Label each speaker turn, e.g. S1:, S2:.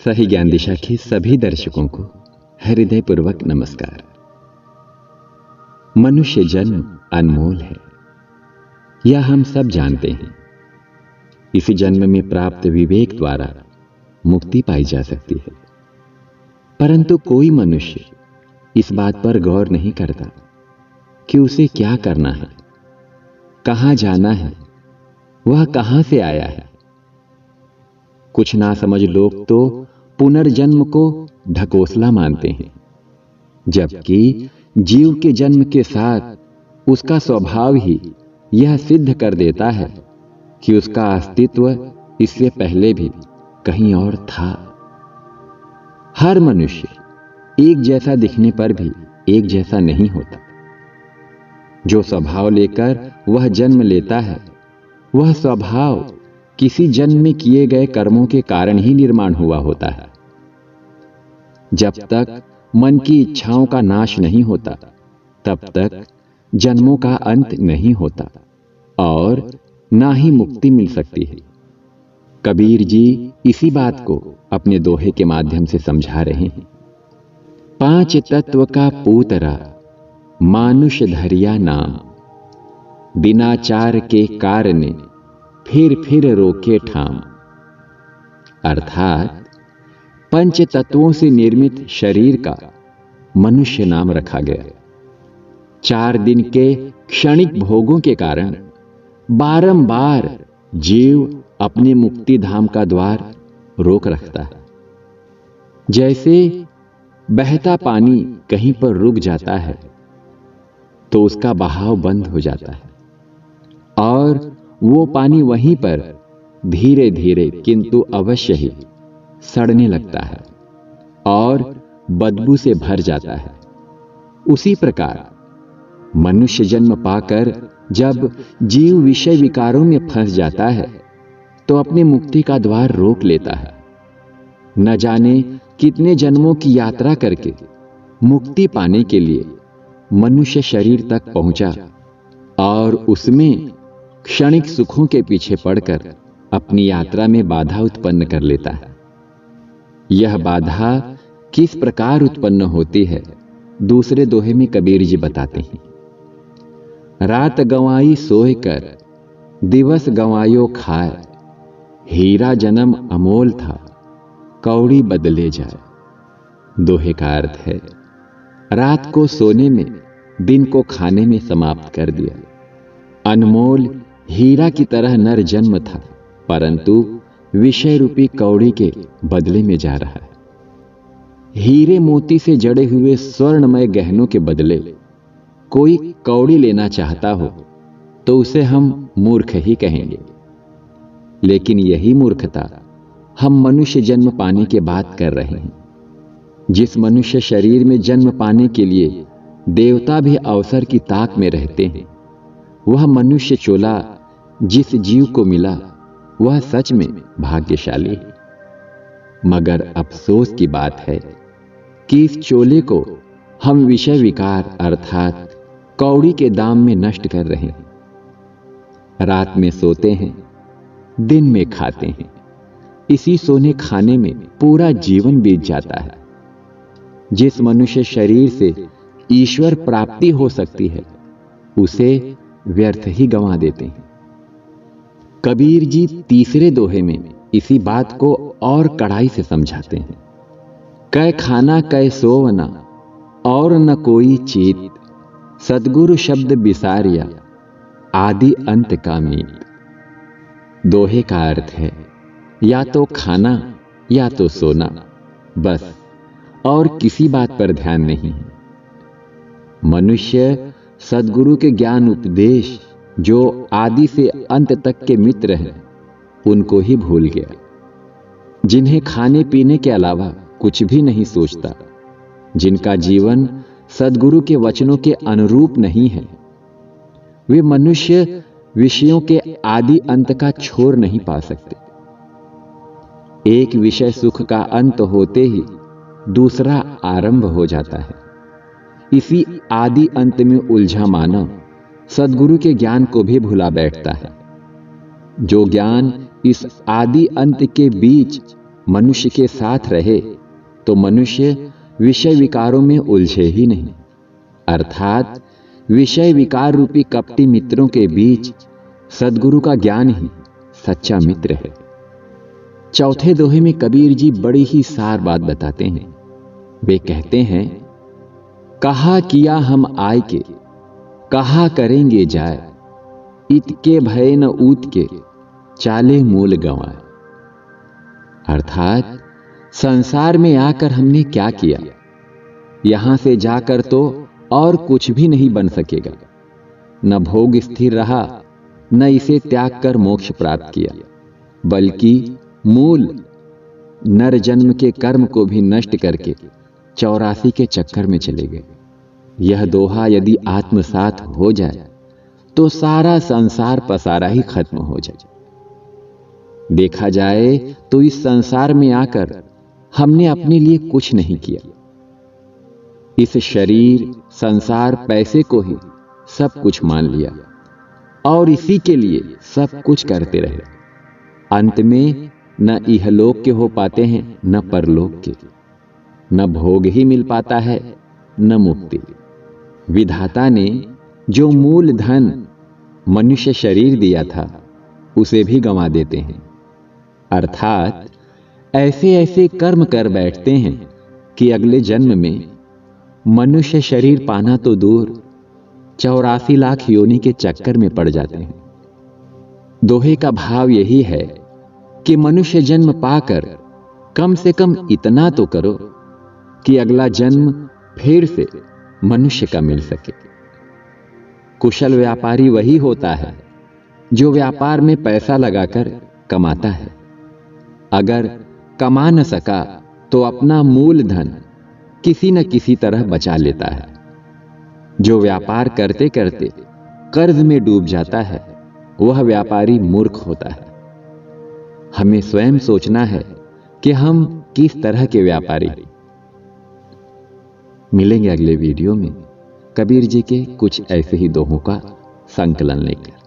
S1: सही ज्ञान दिशा के सभी दर्शकों को हृदयपूर्वक नमस्कार। मनुष्य जन्म अनमोल है, यह हम सब जानते हैं। इसी जन्म में प्राप्त विवेक द्वारा मुक्ति पाई जा सकती है, परंतु कोई मनुष्य इस बात पर गौर नहीं करता कि उसे क्या करना है, कहां जाना है, वह कहां से आया है। कुछ नासमझ लोग तो पुनर्जन्म को ढकोसला मानते हैं, जबकि जीव के जन्म के साथ उसका स्वभाव ही यह सिद्ध कर देता है कि उसका अस्तित्व इससे पहले भी कहीं और था। हर मनुष्य एक जैसा दिखने पर भी एक जैसा नहीं होता। जो स्वभाव लेकर वह जन्म लेता है, वह स्वभाव किसी जन्म में किए गए कर्मों के कारण ही निर्माण हुआ होता है। जब तक मन की इच्छाओं का नाश नहीं होता, तब तक जन्मों का अंत नहीं होता और ना ही मुक्ति मिल सकती है। कबीर जी इसी बात को अपने दोहे के माध्यम से समझा रहे हैं। पांच तत्व का पूतरा मानुष धरिया नाम, बिना चार के कारने फिर रोके ठाम। अर्थात पंच तत्वों से निर्मित शरीर का मनुष्य नाम रखा गया। 4 दिन के क्षणिक भोगों के कारण बारंबार जीव अपने मुक्ति धाम का द्वार रोक रखता है। जैसे बहता पानी कहीं पर रुक जाता है तो उसका बहाव बंद हो जाता है और वो पानी वहीं पर धीरे धीरे किंतु अवश्य ही सड़ने लगता है और बदबू से भर जाता है। उसी प्रकार मनुष्य जन्म पाकर जब जीव विषय विकारों में फंस जाता है तो अपनी मुक्ति का द्वार रोक लेता है। न जाने कितने जन्मों की यात्रा करके मुक्ति पाने के लिए मनुष्य शरीर तक पहुंचा और उसमें क्षणिक सुखों के पीछे पड़कर अपनी यात्रा में बाधा उत्पन्न कर लेता है। यह बाधा किस प्रकार उत्पन्न होती है, दूसरे दोहे में कबीर जी बताते हैं। रात गंवाई सोए कर, दिवस गंवायो खाए, हीरा जन्म अमोल था, कौड़ी बदले जाए। दोहे का अर्थ है, रात को सोने में, दिन को खाने में समाप्त कर दिया। अनमोल हीरा की तरह नर जन्म था, परंतु विषय रूपी कौड़ी के बदले में जा रहा है। हीरे मोती से जड़े हुए स्वर्णमय गहनों के बदले कोई कौड़ी लेना चाहता हो तो उसे हम मूर्ख ही कहेंगे। लेकिन यही मूर्खता हम मनुष्य जन्म पाने के बाद कर रहे हैं। जिस मनुष्य शरीर में जन्म पाने के लिए देवता भी अवसर की ताक में रहते हैं, वह मनुष्य चोला जिस जीव को मिला वह सच में भाग्यशाली है। मगर अफसोस की बात है कि इस चोले को हम विषय विकार अर्थात कौड़ी के दाम में नष्ट कर रहे हैं। रात में सोते हैं, दिन में खाते हैं। इसी सोने खाने में पूरा जीवन बीत जाता है। जिस मनुष्य शरीर से ईश्वर प्राप्ति हो सकती है, उसे व्यर्थ ही गंवा देते हैं। कबीर जी तीसरे दोहे में इसी बात को और कड़ाई से समझाते हैं। कै खाना कै सोवना और न कोई चीत, सद्गुरु शब्द बिसारिया आदि अंत का मीत। दोहे का अर्थ है, या तो खाना या तो सोना, बस और किसी बात पर ध्यान नहीं है। मनुष्य सद्गुरु के ज्ञान उपदेश जो आदि से अंत तक के मित्र हैं, उनको ही भूल गया। जिन्हें खाने पीने के अलावा कुछ भी नहीं सोचता, जिनका जीवन सद्गुरु के वचनों के अनुरूप नहीं है, वे मनुष्य विषयों के आदि अंत का छोर नहीं पा सकते। एक विषय सुख का अंत होते ही दूसरा आरंभ हो जाता है। इसी आदि अंत में उलझा मानव सद्गुरु के ज्ञान को भी भुला बैठता है। जो ज्ञान इस आदि अंत के बीच मनुष्य के साथ रहे तो मनुष्य विषय विकारों में उलझे ही नहीं, अर्थात विषय विकार रूपी कपटी मित्रों के बीच सद्गुरु का ज्ञान ही सच्चा मित्र है। चौथे दोहे में कबीर जी बड़ी ही सार बात बताते हैं। वे कहते हैं, कहा किया हम आय के, कहा करेंगे जाए, इत के भय न ऊत के, चाले मूल गंवाए। अर्थात संसार में आकर हमने क्या किया, यहां से जाकर तो और कुछ भी नहीं बन सकेगा। न भोग स्थिर रहा, न इसे त्याग कर मोक्ष प्राप्त किया, बल्कि मूल नर जन्म के कर्म को भी नष्ट करके 84 के चक्कर में चले गए। यह दोहा यदि आत्मसात हो जाए तो सारा संसार पसारा ही खत्म हो जाए। देखा जाए तो इस संसार में आकर हमने अपने लिए कुछ नहीं किया। इस शरीर, संसार, पैसे को ही सब कुछ मान लिया और इसी के लिए सब कुछ करते रहे। अंत में न इहलोक के हो पाते हैं, न परलोक के, न भोग ही मिल पाता है, न मुक्ति। विधाता ने जो मूल धन मनुष्य शरीर दिया था उसे भी गंवा देते हैं। अर्थात ऐसे ऐसे कर्म कर बैठते हैं कि अगले जन्म में मनुष्य शरीर पाना तो दूर 84 लाख योनि के चक्कर में पड़ जाते हैं। दोहे का भाव यही है कि मनुष्य जन्म पाकर कम से कम इतना तो करो कि अगला जन्म फिर से मनुष्य का मिल सके। कुशल व्यापारी वही होता है जो व्यापार में पैसा लगाकर कमाता है। अगर कमा न सका तो अपना मूल धन किसी न किसी तरह बचा लेता है। जो व्यापार करते करते कर्ज में डूब जाता है वह व्यापारी मूर्ख होता है। हमें स्वयं सोचना है कि हम किस तरह के व्यापारी। मिलेंगे अगले वीडियो में कबीर जी के कुछ ऐसे ही दोहों का संकलन लेकर।